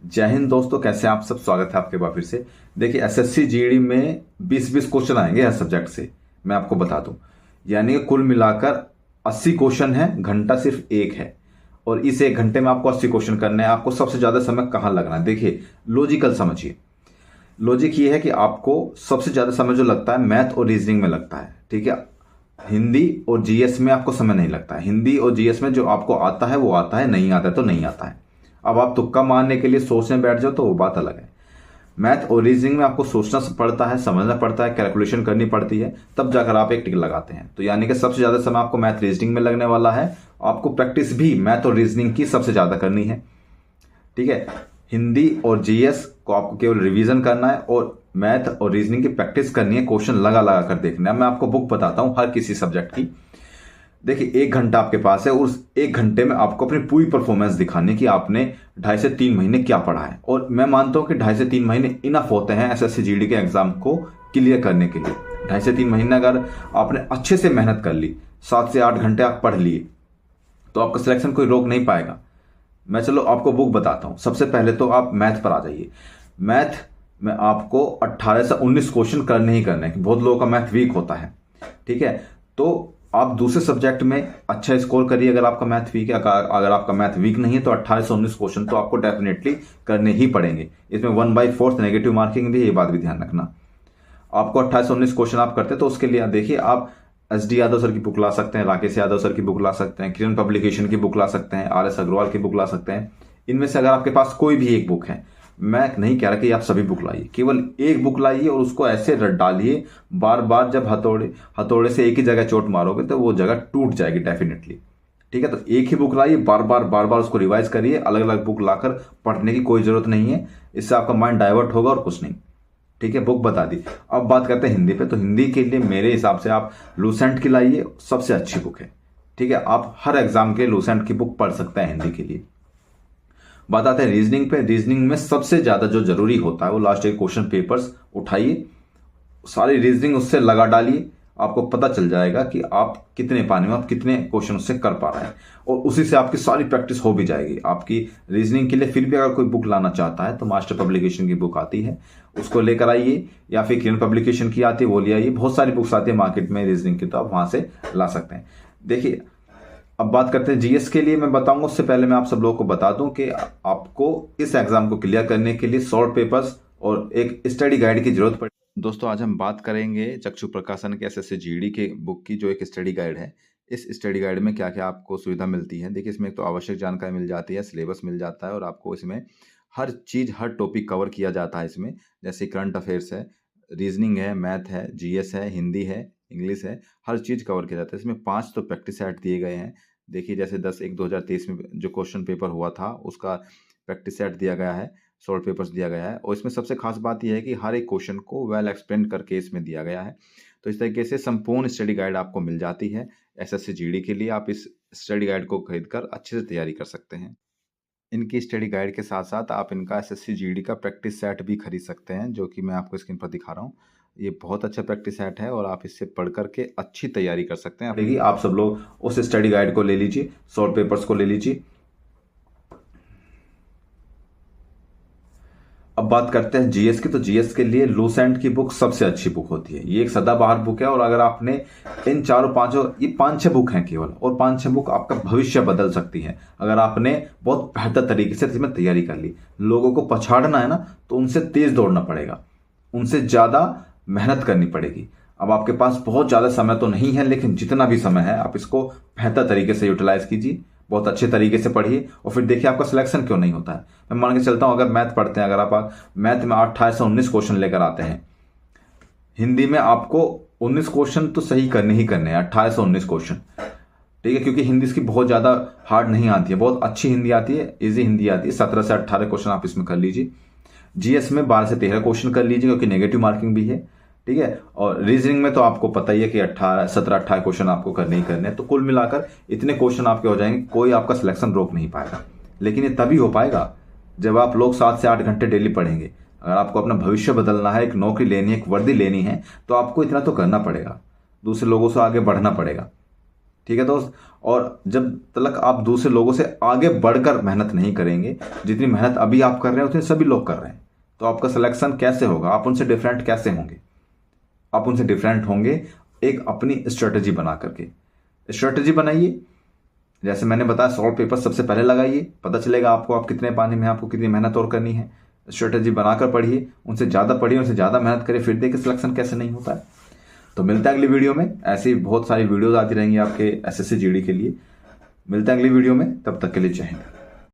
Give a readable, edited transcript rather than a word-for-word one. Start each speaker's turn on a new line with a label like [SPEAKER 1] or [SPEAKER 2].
[SPEAKER 1] जय हिंद दोस्तों, कैसे हैं आप सब। स्वागत है आपके बार फिर से। देखिए एसएससी जीडी में 20-20 क्वेश्चन आएंगे हर सब्जेक्ट से, मैं आपको बता दूं। यानी कि कुल मिलाकर 80 क्वेश्चन है, घंटा सिर्फ एक है। और इस एक घंटे में आपको 80 क्वेश्चन करने हैं। आपको सबसे ज्यादा समय कहाँ लगना है, देखिए लॉजिकल समझिए। लॉजिक ये है कि आपको सबसे ज्यादा समय जो लगता है मैथ और रीजनिंग में लगता है, ठीक है। हिंदी और जीएस में आपको समय नहीं लगता है। हिंदी और जीएस में जो आपको आता है वो आता है, नहीं आता है तो नहीं आता है। अब आप तुक्का मारने के लिए सोचने बैठ जाओ तो वो बात अलग है। मैथ और रीजनिंग में आपको सोचना पड़ता है, समझना पड़ता है, कैलकुलेशन करनी पड़ती है, तब जाकर आप एक टिक लगाते हैं। तो यानी कि सबसे ज्यादा समय आपको मैथ रीजनिंग में लगने वाला है। आपको प्रैक्टिस भी मैथ और रीजनिंग की सबसे ज्यादा करनी है, ठीक है। हिंदी और जीएस को आपको केवल रिवीजन करना है और मैथ और रीजनिंग की प्रैक्टिस करनी है, क्वेश्चन लगा लगा कर देखना है। मैं आपको बुक बताता हूं हर किसी सब्जेक्ट की। देखिए 1 घंटा आपके पास है और उस 1 घंटे में आपको अपनी पूरी परफॉर्मेंस दिखानी कि आपने 2.5 से 3 महीने क्या पढ़ा है। और मैं मानता हूं कि 2.5 से 3 महीने इनफ होते हैं एसएससी जीडी के एग्जाम को क्लियर करने के लिए। 2.5 से 3 महीने अगर आपने अच्छे से मेहनत कर ली, 7 से 8 घंटे आप पढ़ लिए, तो आपका सिलेक्शन कोई रोक नहीं पाएगा। मैं चलो आपको बुक बताता हूं। सबसे पहले तो आप मैथ पर आ जाइए। मैथ में आपको 18 से 19 क्वेश्चन करने ही करने हैं। बहुत लोगों का मैथ वीक होता है, ठीक है। तो आप दूसरे सब्जेक्ट में अच्छा स्कोर करिए अगर आपका मैथ वीक है। अगर आपका मैथ वीक नहीं है तो 18 से 19 क्वेश्चन तो आपको डेफिनेटली करने ही पड़ेंगे। इसमें 1/4 नेगेटिव मार्किंग भी है, ये बात भी ध्यान रखना। आपको 28 से 19 क्वेश्चन आप करते हैं तो उसके लिए देखिए आप SD यादव सर की बुक ला सकते हैं, राकेश यादव सर की बुक ला सकते हैं, किरण पब्लिकेशन की बुक ला सकते हैं, RS अग्रवाल की बुक ला सकते हैं। इनमें से अगर आपके पास कोई भी एक बुक है, मैं नहीं कह रहा कि आप सभी बुक लाइए, केवल एक बुक लाइए और उसको ऐसे रट डालिए। बार बार जब हथौड़े से एक ही जगह चोट मारोगे तो वो जगह टूट जाएगी डेफिनेटली, ठीक है। तो एक ही बुक लाइए, बार बार उसको रिवाइज करिए। अलग अलग बुक लाकर पढ़ने की कोई जरूरत नहीं है, इससे आपका माइंड डाइवर्ट होगा और कुछ नहीं, ठीक है। बुक बता दी। अब बात करते हैं हिंदी पे। तो हिंदी के लिए मेरे हिसाब से आप लूसेंट की लाइए, सबसे अच्छी बुक है, ठीक है। आप हर एग्जाम के लूसेंट की बुक पढ़ सकते हैं हिंदी के लिए। बात आते हैं रीजनिंग पे। रीजनिंग में सबसे ज्यादा जो जरूरी होता है वो लास्ट ईयर क्वेश्चन पेपर्स उठाइए, सारी रीजनिंग उससे लगा डालिए। आपको पता चल जाएगा कि आप कितने पानी में, आप कितने क्वेश्चन उससे कर पा रहे हैं, और उसी से आपकी सारी प्रैक्टिस हो भी जाएगी आपकी रीजनिंग के लिए। फिर भी अगर कोई बुक लाना चाहता है तो मास्टर पब्लिकेशन की बुक आती है, उसको लेकर आइए, या फिर किरण पब्लिकेशन की आती है वो ले आइए। बहुत सारी बुक्स आती है मार्केट में रीजनिंग की, तो आप वहां से ला सकते हैं। देखिए अब बात करते हैं जीएस के लिए। मैं बताऊंगा उससे पहले मैं आप सब लोगों को बता दूं कि आपको इस एग्जाम को क्लियर करने के लिए शॉर्ट पेपर्स और एक स्टडी गाइड की जरूरत पड़ेगी। दोस्तों आज हम बात करेंगे चक्षु प्रकाशन के एसएससी जीडी के बुक की, जो एक स्टडी गाइड है। इस स्टडी गाइड में क्या क्या आपको सुविधा मिलती है, देखिए इसमें एक तो आवश्यक जानकारी मिल जाती है, सिलेबस मिल जाता है, और आपको इसमें हर चीज, हर टॉपिक कवर किया जाता है इसमें। जैसे करंट अफेयर्स है, रीजनिंग है, मैथ है, जीएस है, हिंदी है, इंग्लिश है, हर चीज कवर किया जाता है। इसमें 5 तो प्रैक्टिस सेट दिए गए हैं। देखिए जैसे 10/1/2023 में जो क्वेश्चन पेपर हुआ था उसका प्रैक्टिस सेट दिया गया है, शॉर्ट पेपर्स दिया गया है। और इसमें सबसे खास बात यह है कि हर एक क्वेश्चन को वेल एक्सप्लेन करके इसमें दिया गया है। तो इस तरीके से संपूर्ण स्टडी गाइड आपको मिल जाती है एसएससी जीडी के लिए। आप इस स्टडी गाइड को खरीद कर अच्छे से तैयारी कर सकते हैं। इनकी स्टडी गाइड के साथ साथ आप इनका एसएससी जीडी का प्रैक्टिस सेट भी खरीद सकते हैं, जो कि मैं आपको स्क्रीन पर दिखा रहा हूँ। ये बहुत अच्छा प्रैक्टिस सेट है और आप इससे पढ़ करके अच्छी तैयारी कर सकते हैं। आप सब लोग उस स्टडी गाइड को ले लीजिए, शॉर्ट पेपर्स को ले लीजिए। अब बात करते हैं जीएस की। तो जीएस के लिए लूसेंट की बुक सबसे अच्छी बुक होती है। ये एक सदाबहार बुक है, और अगर आपने इन चारों पांचों, ये 5-6 बुक हैं केवल, और 5-6 बुक आपका भविष्य बदल सकती है अगर आपने बहुत बेहतर तरीके से इसमें तैयारी कर ली। लोगों को पछाड़ना है ना, तो उनसे तेज दौड़ना पड़ेगा, उनसे ज्यादा मेहनत करनी पड़ेगी। अब आपके पास बहुत ज्यादा समय तो नहीं है, लेकिन जितना भी समय है आप इसको बेहतर तरीके से यूटिलाइज कीजिए, बहुत अच्छे तरीके से पढ़िए, और फिर देखिए आपका सिलेक्शन क्यों नहीं होता है। मैं मान के चलता हूं अगर मैथ पढ़ते हैं, अगर आप मैथ में 28 से 19 क्वेश्चन लेकर आते हैं, हिंदी में आपको 19 क्वेश्चन तो सही करने ही करने हैं, 28 से 19 क्वेश्चन, ठीक है। क्योंकि हिंदी इसकी बहुत ज्यादा हार्ड नहीं आती है, बहुत अच्छी हिंदी आती है, इजी हिंदी आती है। 17 से 18 क्वेश्चन आप इसमें कर लीजिए। जीएस में 12 से 13 क्वेश्चन कर लीजिए, क्योंकि नेगेटिव मार्किंग भी है, ठीक है। और रीजनिंग में तो आपको पता ही है कि 17-18 क्वेश्चन आपको करने ही करने हैं। तो कुल मिलाकर इतने क्वेश्चन आपके हो जाएंगे, कोई आपका सिलेक्शन रोक नहीं पाएगा। लेकिन ये तभी हो पाएगा जब आप लोग 7 से 8 घंटे डेली पढ़ेंगे। अगर आपको अपना भविष्य बदलना है, एक नौकरी लेनी है, एक वर्दी लेनी है, तो आपको इतना तो करना पड़ेगा, दूसरे लोगों से आगे बढ़ना पड़ेगा, ठीक है दोस्त। और जब तक आप दूसरे लोगों से आगे बढ़कर मेहनत नहीं करेंगे, जितनी मेहनत अभी आप कर रहे हैं उतनी सभी लोग कर रहे हैं, तो आपका सिलेक्शन कैसे होगा? आप उनसे डिफरेंट कैसे होंगे? आप उनसे डिफरेंट होंगे एक अपनी स्ट्रेटजी बना करके। स्ट्रेटजी बनाइए, जैसे मैंने बताया सॉल्व पेपर सबसे पहले लगाइए, पता चलेगा आपको आप कितने पानी में, आपको कितनी मेहनत और करनी है। स्ट्रेटजी बनाकर पढ़िए, उनसे ज़्यादा पढ़िए, उनसे ज़्यादा मेहनत करिए, फिर देखिए सिलेक्शन कैसे नहीं होता है। तो मिलता है अगली वीडियो में। ऐसी बहुत सारी वीडियोज आती रहेंगी आपके SSC GD के लिए। मिलते हैं अगली वीडियो में, तब तक के लिए जय हिंद।